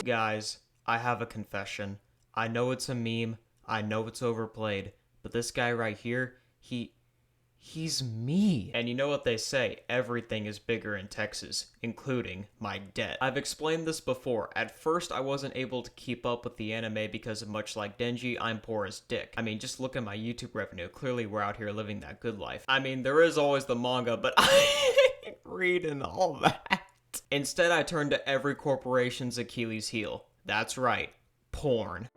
Guys, I have a confession. I know it's a meme, I know it's overplayed, but this guy right here, he's me. And you know what they say, everything is bigger in Texas, including my debt. I've explained this before. At first, I wasn't able to keep up with the anime because much like Denji, I'm poor as dick. I mean, just look at my YouTube revenue. Clearly, we're out here living that good life. I mean, there is always the manga, but I ain't reading all that. Instead, I turned to every corporation's Achilles heel. That's right, porn.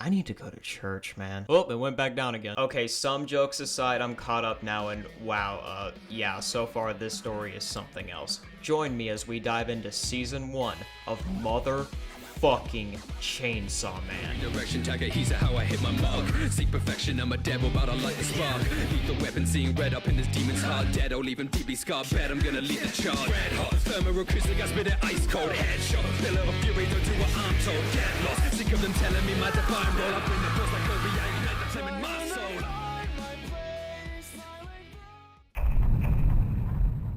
I need to go to church, man. Oh, it went back down again. Okay, some jokes aside, I'm caught up now, and wow, yeah, so far this story is something else. Join me as we dive into Season 1 of motherfucking Chainsaw Man. Direction tagger, he's how I hit my mark. Seek perfection, I'm a devil, about to light the spark. Leave the weapon, seeing red up in this demon's heart. Dead, I'll leave him deeply scarred. Bet I'm gonna lead the charge. Red hot, thermal acoustic, I spit it ice cold. Headshot, pillar of fury, don't do what I'm told. Get lost, sick of them telling me my divine role. I bring the force like Kobe, I ignite the flame in my soul.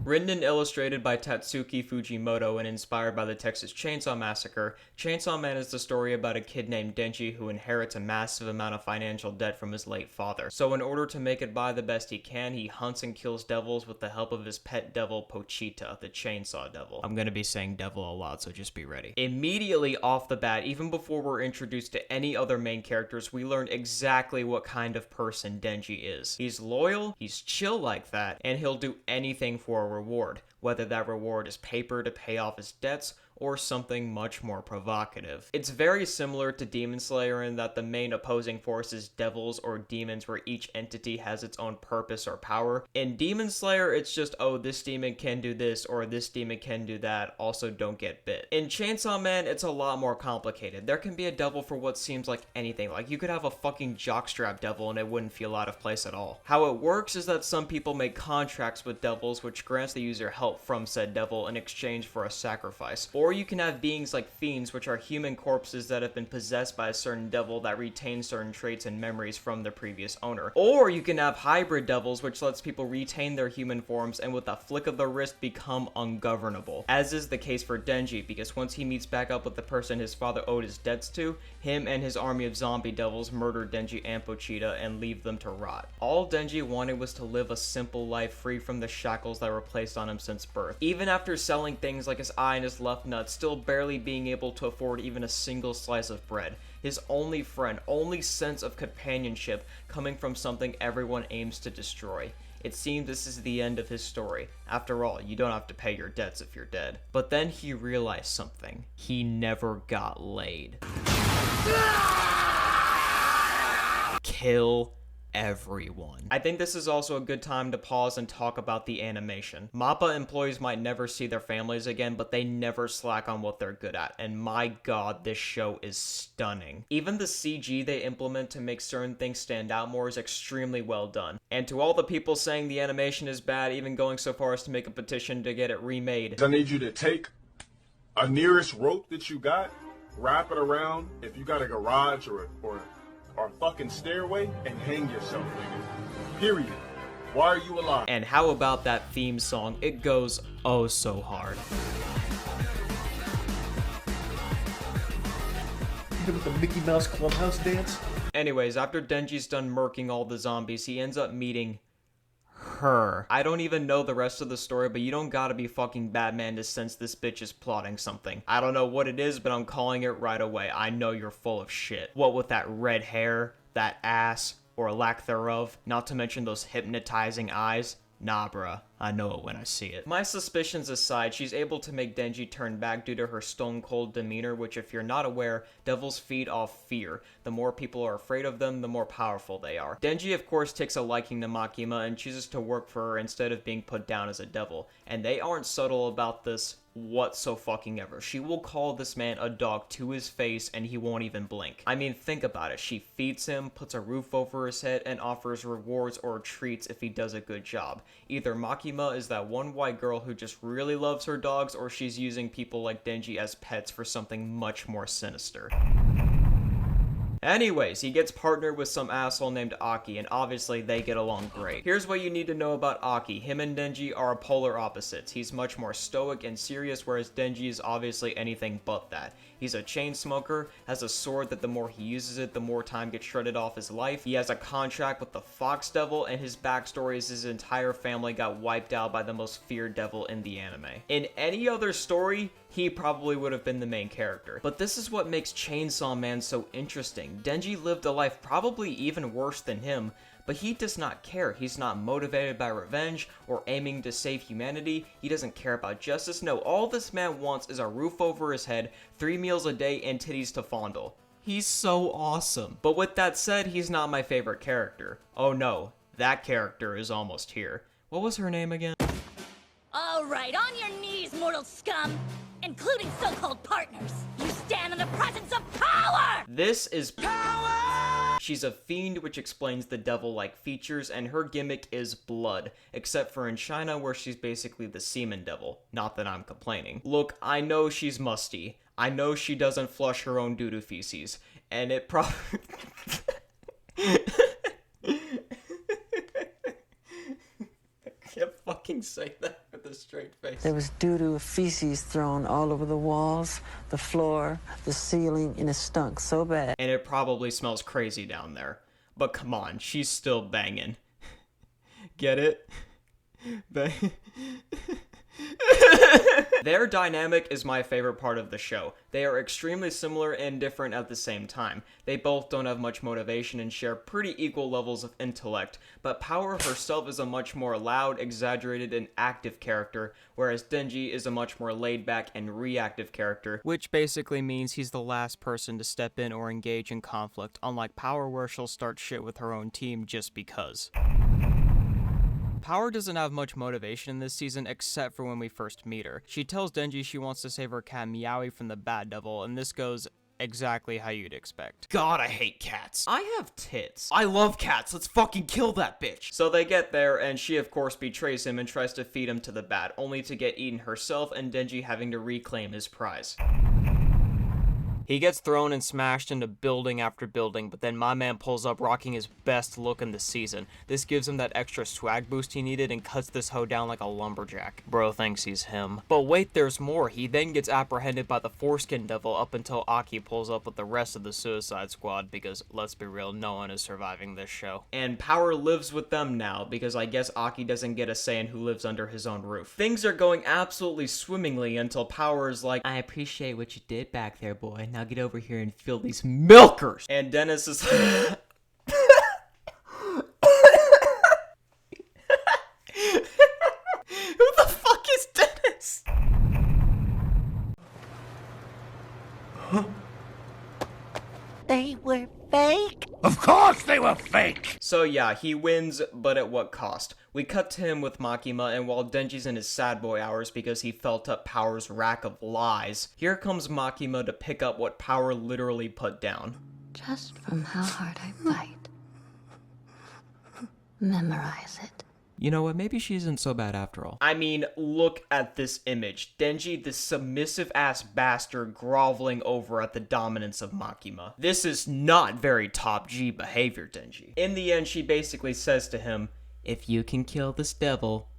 Written and illustrated by Tatsuki Fujimoto and inspired by the Texas Chainsaw Massacre, Chainsaw Man is the story about a kid named Denji who inherits a massive amount of financial debt from his late father. So in order to make it by the best he can, he hunts and kills devils with the help of his pet devil Pochita, the Chainsaw Devil. I'm gonna be saying devil a lot, so just be ready. Immediately off the bat, even before we're introduced to any other main characters, we learn exactly what kind of person Denji is. He's loyal, he's chill like that, and he'll do anything for a reward, whether that reward is paper to pay off his debts or something much more provocative. It's very similar to Demon Slayer in that the main opposing force is devils or demons where each entity has its own purpose or power. In Demon Slayer, it's just, oh, this demon can do this or this demon can do that, also don't get bit. In Chainsaw Man, it's a lot more complicated. There can be a devil for what seems like anything. Like, you could have a fucking jockstrap devil and it wouldn't feel out of place at all. How it works is that some people make contracts with devils which grants the user help from said devil in exchange for a sacrifice. Or you can have beings like fiends, which are human corpses that have been possessed by a certain devil that retain certain traits and memories from their previous owner. Or you can have hybrid devils, which lets people retain their human forms and with a flick of the wrist become ungovernable. As is the case for Denji, because once he meets back up with the person his father owed his debts to, him and his army of zombie devils murder Denji and Pochita and leave them to rot. All Denji wanted was to live a simple life free from the shackles that were placed on him since birth. Even after selling things like his eye and his left nut, still barely being able to afford even a single slice of bread. His only friend, only sense of companionship coming from something everyone aims to destroy. It seems this is the end of his story. After all, you don't have to pay your debts if you're dead. But then he realized something. He never got laid. Kill everyone. I think this is also a good time to pause and talk about the animation. MAPPA employees might never see their families again, but they never slack on what they're good at, and my god, this show is stunning. Even the CG they implement to make certain things stand out more is extremely well done. And to all the people saying the animation is bad, even going so far as to make a petition to get it remade, I need you to take a nearest rope that you got, wrap it around, if you got a garage or a fucking stairway, and hang yourself, nigga. Period. Why are you alive? And how about that theme song? It goes oh so hard. With the Mickey Mouse Clubhouse dance? Anyways, after Denji's done murking all the zombies, he ends up meeting her. I don't even know the rest of the story, but you don't gotta be fucking Batman to sense this bitch is plotting something. I don't know what it is, but I'm calling it right away. I know you're full of shit. What with that red hair, that ass, or lack thereof, not to mention those hypnotizing eyes. Nah, bruh. I know it when I see it. My suspicions aside, she's able to make Denji turn back due to her stone-cold demeanor, which if you're not aware, devils feed off fear. The more people are afraid of them, the more powerful they are. Denji, of course, takes a liking to Makima and chooses to work for her instead of being put down as a devil. And they aren't subtle about this whatsoever. She will call this man a dog to his face and he won't even blink. I mean, think about it. She feeds him, puts a roof over his head, and offers rewards or treats if he does a good job. Either Makima is that one white girl who just really loves her dogs, or she's using people like Denji as pets for something much more sinister. Anyways, he gets partnered with some asshole named Aki, and obviously they get along great. Here's what you need to know about Aki. Him and Denji are polar opposites. He's much more stoic and serious, whereas Denji is obviously anything but that. He's a chain smoker, has a sword that the more he uses it, the more time gets shredded off his life. He has a contract with the Fox Devil, and his backstory is his entire family got wiped out by the most feared devil in the anime. In any other story, he probably would have been the main character. But this is what makes Chainsaw Man so interesting. Denji lived a life probably even worse than him, but he does not care. He's not motivated by revenge or aiming to save humanity. He doesn't care about justice. No, all this man wants is a roof over his head, 3 meals a day, and titties to fondle. He's so awesome. But with that said, he's not my favorite character. Oh no, that character is almost here. What was her name again? Alright, on your knees, mortal scum! Including so-called partners. You stand in the presence of power! This is power! She's a fiend, which explains the devil-like features, and her gimmick is blood, except for in China, where she's basically the semen devil. Not that I'm complaining. Look, I know she's musty. I know she doesn't flush her own doo-doo feces, and it probably... Can't fucking say that with a straight face. There was doo-doo feces thrown all over the walls, the floor, the ceiling, and it stunk so bad. And it probably smells crazy down there. But come on, she's still banging. Get it? Bang. Their dynamic is my favorite part of the show. They are extremely similar and different at the same time. They both don't have much motivation and share pretty equal levels of intellect, but Power herself is a much more loud, exaggerated, and active character, whereas Denji is a much more laid-back and reactive character, which basically means he's the last person to step in or engage in conflict, unlike Power where she'll start shit with her own team just because. Power doesn't have much motivation in this season except for when we first meet her. She tells Denji she wants to save her cat Meowie from the bad devil, and this goes exactly how you'd expect. God, I hate cats. I have tits. I love cats. Let's fucking kill that bitch. So they get there, and she of course betrays him and tries to feed him to the bat, only to get eaten herself and Denji having to reclaim his prize. He gets thrown and smashed into building after building, but then my man pulls up rocking his best look in the season. This gives him that extra swag boost he needed and cuts this hoe down like a lumberjack. Bro thinks he's him. But wait, there's more. He then gets apprehended by the foreskin devil up until Aki pulls up with the rest of the Suicide Squad, because let's be real, no one is surviving this show. And Power lives with them now, because I guess Aki doesn't get a say in who lives under his own roof. Things are going absolutely swimmingly until Power is like, I appreciate what you did back there, boy. Now get over here and fill these milkers. And Dennis is Who the fuck is Dennis? Huh? They were fake? Of course they were fake! So yeah, he wins, but at what cost? We cut to him with Makima, and while Denji's in his sad boy hours because he felt up Power's rack of lies, here comes Makima to pick up what Power literally put down. Just from how hard I fight. Memorize it. You know what, maybe she isn't so bad after all. I mean, look at this image. Denji, this submissive-ass bastard, groveling over at the dominance of Makima. This is not very top G behavior, Denji. In the end, she basically says to him, if you can kill this devil,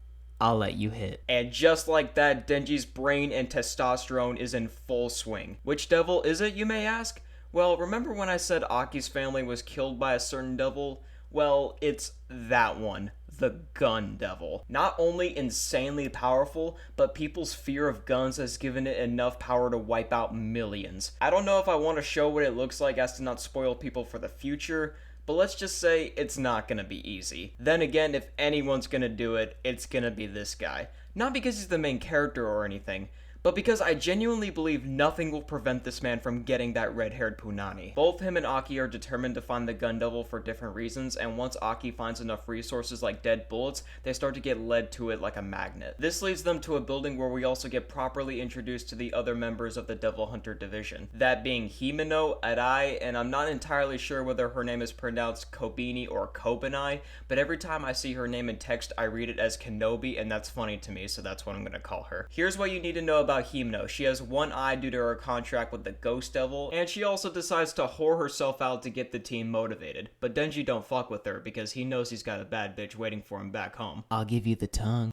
I'll let you hit. And just like that, Denji's brain and testosterone is in full swing. Which devil is it, you may ask? Well, remember when I said Aki's family was killed by a certain devil? Well, it's that one. The gun devil. Not only insanely powerful, but people's fear of guns has given it enough power to wipe out millions. I don't know if I want to show what it looks like as to not spoil people for the future, but let's just say it's not gonna be easy. Then again, if anyone's gonna do it, it's gonna be this guy. Not because he's the main character or anything, but because I genuinely believe nothing will prevent this man from getting that red-haired punani. Both him and Aki are determined to find the gun devil for different reasons, and once Aki finds enough resources like dead bullets, they start to get led to it like a magnet. This leads them to a building where we also get properly introduced to the other members of the Devil Hunter division. That being Himeno, Arai, and I'm not entirely sure whether her name is pronounced Kobini or Kobanai, but every time I see her name in text, I read it as Kenobi, and that's funny to me, so that's what I'm gonna call her. Here's what you need to know about about Himeno. She has one eye due to her contract with the Ghost Devil, and she also decides to whore herself out to get the team motivated. But Denji don't fuck with her because he knows he's got a bad bitch waiting for him back home. I'll give you the tongue.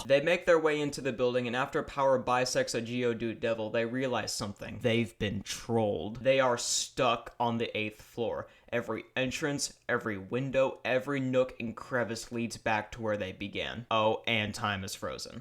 They make their way into the building, and after Power bisects a Geodude devil, they realize something. They've been trolled. They are stuck on the 8th floor. Every entrance, every window, every nook and crevice leads back to where they began. Oh, and time is frozen.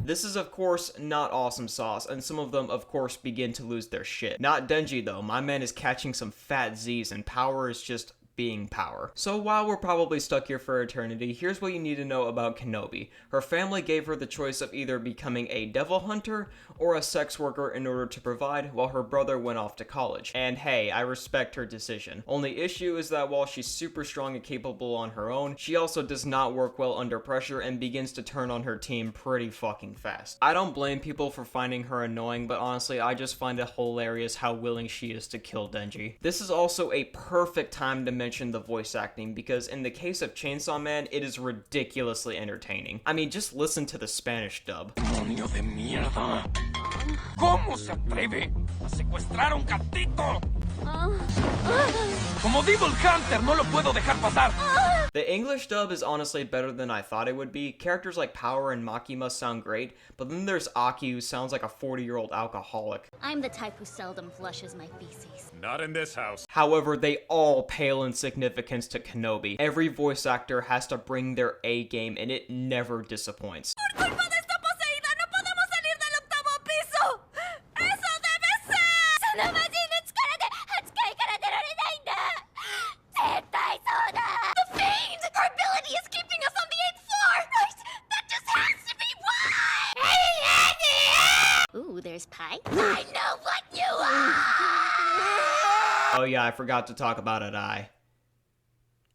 This is, of course, not awesome sauce, and some of them, of course, begin to lose their shit. Not Denji, though. My man is catching some fat Z's, and Power is just being Power. So while we're probably stuck here for eternity, here's what you need to know about Kenobi. Her family gave her the choice of either becoming a devil hunter or a sex worker in order to provide, while her brother went off to college. And hey, I respect her decision. Only issue is that while she's super strong and capable on her own, she also does not work well under pressure and begins to turn on her team pretty fucking fast. I don't blame people for finding her annoying, but honestly, I just find it hilarious how willing she is to kill Denji. This is also a perfect time to mention the voice acting, because in the case of Chainsaw Man, it is ridiculously entertaining. I mean, just listen to the Spanish dub. ¡Demonio de mierda! ¿Cómo se atreve a secuestrar a un gatito? Como Devil Hunter, no lo puedo dejar pasar. The English dub is honestly better than I thought it would be. Characters like Power and Makima sound great, but then there's Aki, who sounds like a 40-year-old alcoholic. I'm the type who seldom flushes my feces. Not in this house. However, they all pale in significance to Kenobi. Every voice actor has to bring their A game, and it never disappoints. There's pie? I know what you are! Oh yeah, I forgot to talk about Adai.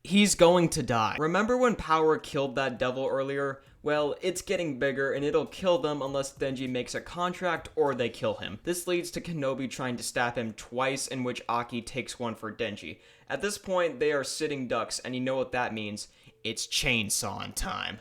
He's going to die. Remember when Power killed that devil earlier? Well, it's getting bigger and it'll kill them unless Denji makes a contract or they kill him. This leads to Kenobi trying to stab him twice, in which Aki takes one for Denji. At this point, they are sitting ducks, and you know what that means. It's chainsawing time.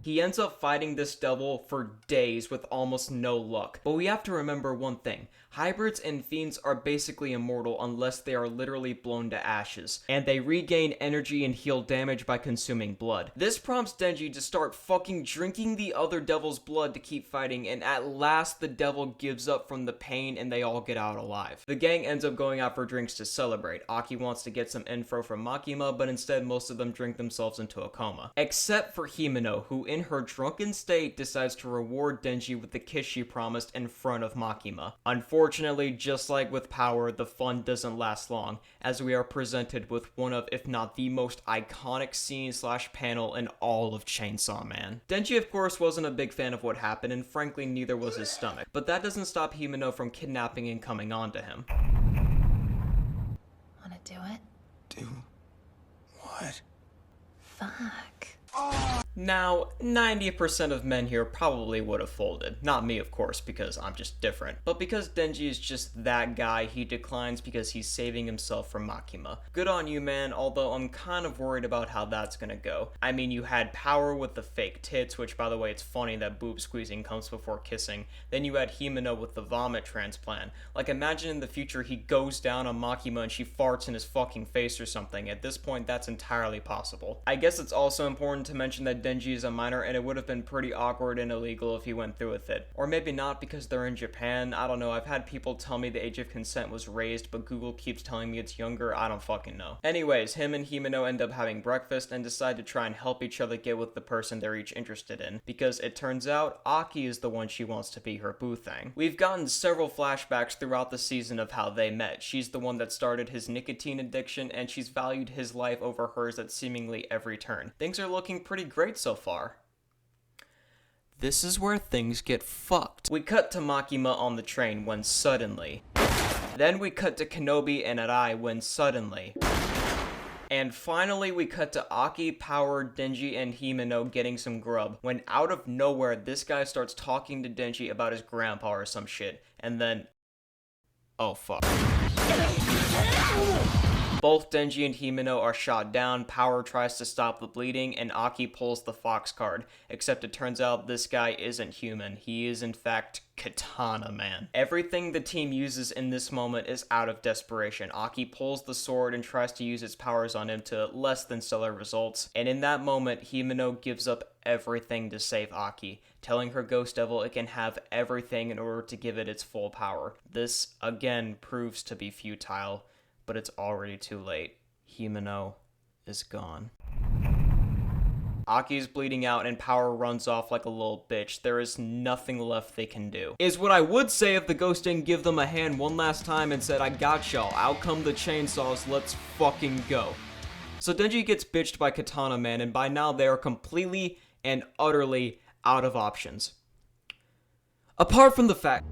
He ends up fighting this devil for days with almost no luck. But we have to remember one thing. Hybrids and fiends are basically immortal unless they are literally blown to ashes, and they regain energy and heal damage by consuming blood. This prompts Denji to start fucking drinking the other devil's blood to keep fighting, and at last the devil gives up from the pain and they all get out alive. The gang ends up going out for drinks to celebrate. Aki wants to get some info from Makima, but instead most of them drink themselves into a coma. Except for Himeno, who in her drunken state decides to reward Denji with the kiss she promised in front of Makima. Unfortunately, just like with Power, the fun doesn't last long, as we are presented with one of, if not the most iconic scene/panel in all of Chainsaw Man. Denji, of course, wasn't a big fan of what happened, and frankly, neither was his stomach. But that doesn't stop Himeno from kidnapping and coming on to him. Wanna do it? Do what? Fuck. Now, 90% of men here probably would have folded. Not me, of course, because I'm just different. But because Denji is just that guy, he declines because he's saving himself from Makima. Good on you, man, although I'm kind of worried about how that's gonna go. I mean, you had Power with the fake tits, which, by the way, it's funny that boob squeezing comes before kissing. Then you had Himeno with the vomit transplant. Like, imagine in the future he goes down on Makima and she farts in his fucking face or something. At this point, that's entirely possible. I guess it's also important to mention that Denji is a minor, and it would have been pretty awkward and illegal if he went through with it. Or maybe not, because they're in Japan. I don't know. I've had people tell me the age of consent was raised, but Google keeps telling me it's younger. I don't fucking know. Anyways, him and Himeno end up having breakfast and decide to try and help each other get with the person they're each interested in, because it turns out Aki is the one she wants to be her boo thing. We've gotten several flashbacks throughout the season of how they met. She's the one that started his nicotine addiction, and she's valued his life over hers at seemingly every turn. Things are looking pretty great so far. This is where things get fucked. We cut to Makima on the train when suddenly. Then we cut to Kenobi and Arai when suddenly. And finally we cut to Aki, Power, Denji, and Himeno getting some grub, when out of nowhere this guy starts talking to Denji about his grandpa or some shit, and then... oh fuck. Both Denji and Himeno are shot down, Power tries to stop the bleeding, and Aki pulls the Fox card, except it turns out this guy isn't human. He is in fact Katana Man. Everything the team uses in this moment is out of desperation. Aki pulls the sword and tries to use its powers on him to less than stellar results, and in that moment, Himeno gives up everything to save Aki, telling her Ghost Devil it can have everything in order to give it its full power. This, again, proves to be futile, but it's already too late. Himeno is gone. Aki's bleeding out and Power runs off like a little bitch. There is nothing left they can do. Is what I would say if the ghost didn't give them a hand one last time and said, I got y'all, out come the chainsaws, let's fucking go. So Denji gets bitched by Katana Man, and by now they are completely and utterly out of options. Apart from the fact...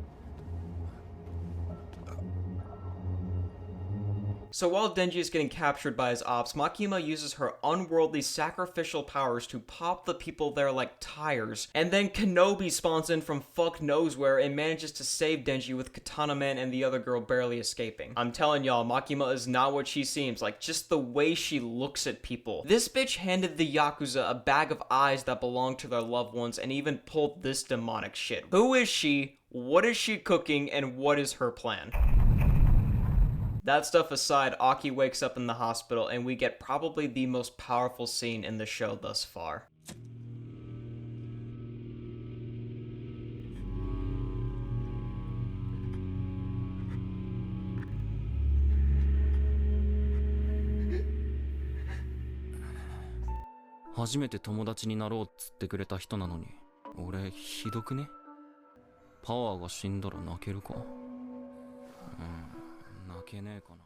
So while Denji is getting captured by his ops, Makima uses her unworldly sacrificial powers to pop the people there like tires, and then Kenobi spawns in from fuck knows where and manages to save Denji with Katana Man and the other girl barely escaping. I'm telling y'all, Makima is not what she seems like, just the way she looks at people. This bitch handed the Yakuza a bag of eyes that belonged to their loved ones and even pulled this demonic shit. Who is she? What is she cooking? And what is her plan? That stuff aside, Aki wakes up in the hospital, and we get probably the most powerful scene in the show thus far. First 友達になろうっつってくれた人なのに、俺ひどくね？パワーが死んだら泣けるか？泣けねえかな。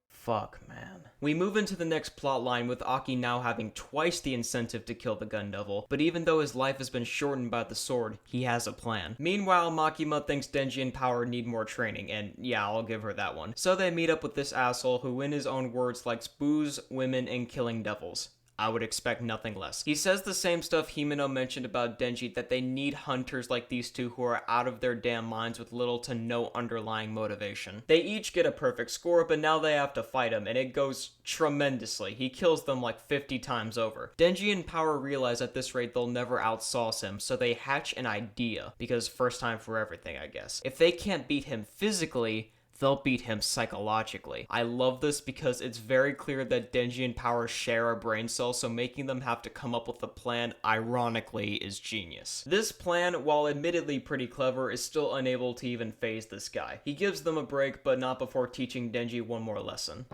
Fuck, man. We move into the next plotline with Aki now having twice the incentive to kill the Gun Devil, but even though his life has been shortened by the sword, he has a plan. Meanwhile, Makima thinks Denji and Power need more training, and yeah, I'll give her that one. So they meet up with this asshole who, in his own words, likes booze, women, and killing devils. I would expect nothing less. He says the same stuff Himeno mentioned about Denji, that they need hunters like these two who are out of their damn minds with little to no underlying motivation. They each get a perfect score, but now they have to fight him, and it goes tremendously. He kills them like 50 times over. Denji and Power realize at this rate they'll never outsauce him, so they hatch an idea, because first time for everything, I guess. If they can't beat him physically, they'll beat him psychologically. I love this because it's very clear that Denji and Power share a brain cell, so making them have to come up with a plan, ironically, is genius. This plan, while admittedly pretty clever, is still unable to even phase this guy. He gives them a break, but not before teaching Denji one more lesson.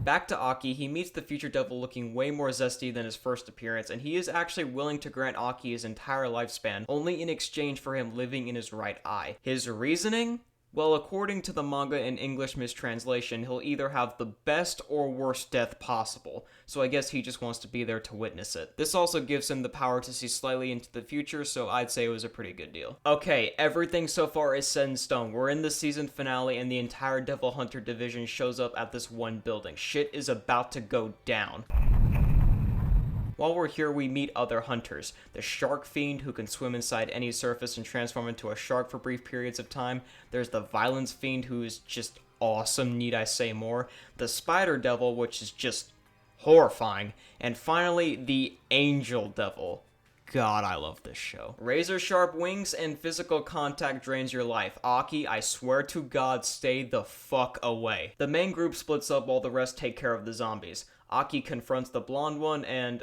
Back to Aki, he meets the future devil looking way more zesty than his first appearance, and he is actually willing to grant Aki his entire lifespan, only in exchange for him living in his right eye. His reasoning? Well, according to the manga in English mistranslation, he'll either have the best or worst death possible, so I guess he just wants to be there to witness it. This also gives him the power to see slightly into the future, so I'd say it was a pretty good deal. Okay, everything so far is set in stone. We're in the season finale, and the entire Devil Hunter division shows up at this one building. Shit is about to go down. While we're here, we meet other hunters. The Shark Fiend, who can swim inside any surface and transform into a shark for brief periods of time. There's the Violence Fiend, who is just awesome, need I say more. The Spider Devil, which is just horrifying. And finally, the Angel Devil. God, I love this show. Razor sharp wings and physical contact drains your life. Aki, I swear to God, stay the fuck away. The main group splits up while the rest take care of the zombies. Aki confronts the blonde one and...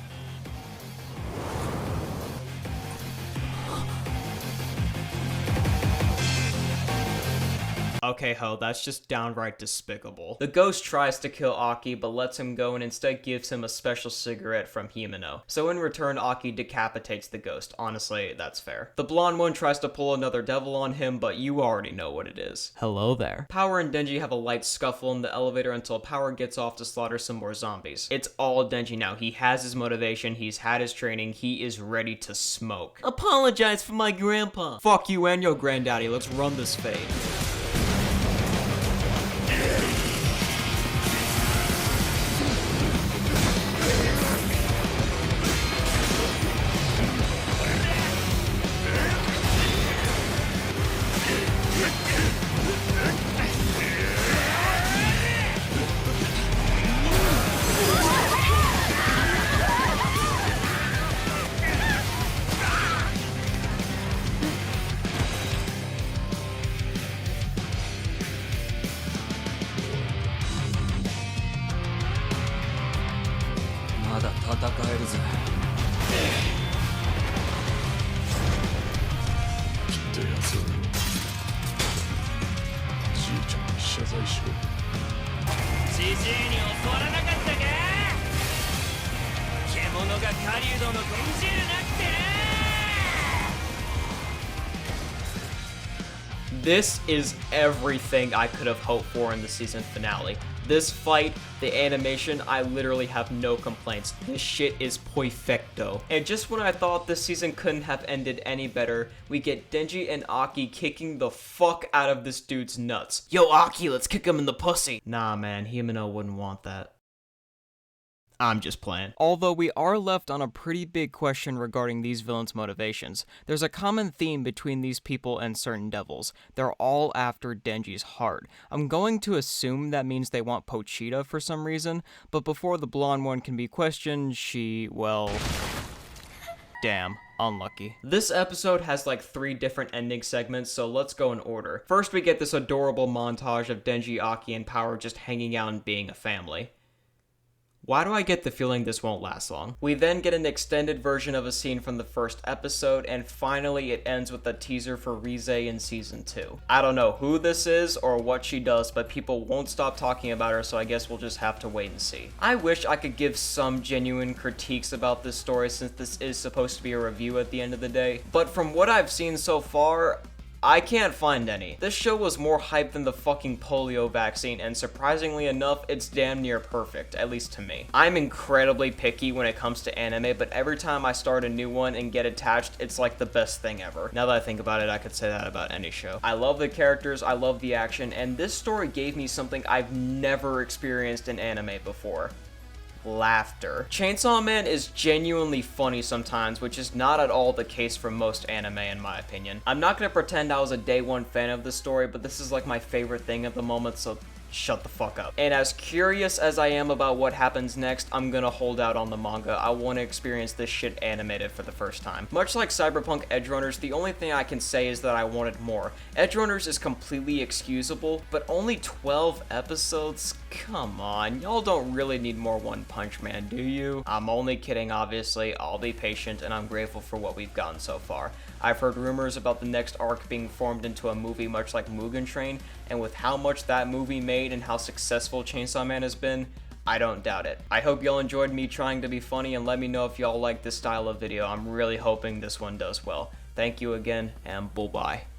Okay, ho, that's just downright despicable. The ghost tries to kill Aki, but lets him go and instead gives him a special cigarette from Himeno. So in return, Aki decapitates the ghost. Honestly, that's fair. The blonde one tries to pull another devil on him, but you already know what it is. Hello there. Power and Denji have a light scuffle in the elevator until Power gets off to slaughter some more zombies. It's all Denji now. He has his motivation, he's had his training, he is ready to smoke. Apologize for my grandpa. Fuck you and your granddaddy, let's run this fade. ジジイに教わらなかったか。獣が狩人の拳銃なってな。 This is everything I could have hoped for in the season finale. This fight, the animation, I literally have no complaints. This shit is perfecto. And just when I thought this season couldn't have ended any better, we get Denji and Aki kicking the fuck out of this dude's nuts. Yo, Aki, let's kick him in the pussy. Nah, man, Himeno wouldn't want that. I'm just playing. Although we are left on a pretty big question regarding these villains' motivations. There's a common theme between these people and certain devils. They're all after Denji's heart. I'm going to assume that means they want Pochita for some reason, but before the blonde one can be questioned, she, well... damn. Unlucky. This episode has like 3 different ending segments, so let's go in order. First, we get this adorable montage of Denji, Aki, and Power just hanging out and being a family. Why do I get the feeling this won't last long? We then get an extended version of a scene from the first episode, and finally it ends with a teaser for Rize in season 2. I don't know who this is or what she does, but people won't stop talking about her, so I guess we'll just have to wait and see. I wish I could give some genuine critiques about this story since this is supposed to be a review at the end of the day, but from what I've seen so far, I can't find any. This show was more hyped than the fucking polio vaccine, and surprisingly enough, it's damn near perfect, at least to me. I'm incredibly picky when it comes to anime, but every time I start a new one and get attached, it's like the best thing ever. Now that I think about it, I could say that about any show. I love the characters, I love the action, and this story gave me something I've never experienced in anime before. Laughter. Chainsaw Man is genuinely funny sometimes, which is not at all the case for most anime in my opinion. I'm not gonna pretend I was a day one fan of the story, but this is like my favorite thing at the moment, so shut the fuck up. And as curious as I am about what happens next, I'm gonna hold out on the manga. I want to experience this shit animated for the first time. Much like Cyberpunk Edgerunners, the only thing I can say is that I wanted more. Edgerunners is completely excusable, but only 12 episodes? Come on, y'all don't really need more One Punch Man, do you? I'm only kidding, obviously. I'll be patient, and I'm grateful for what we've gotten so far. I've heard rumors about the next arc being formed into a movie much like Mugen Train, and with how much that movie made and how successful Chainsaw Man has been, I don't doubt it. I hope y'all enjoyed me trying to be funny, and let me know if y'all like this style of video. I'm really hoping this one does well. Thank you again, and bye-bye.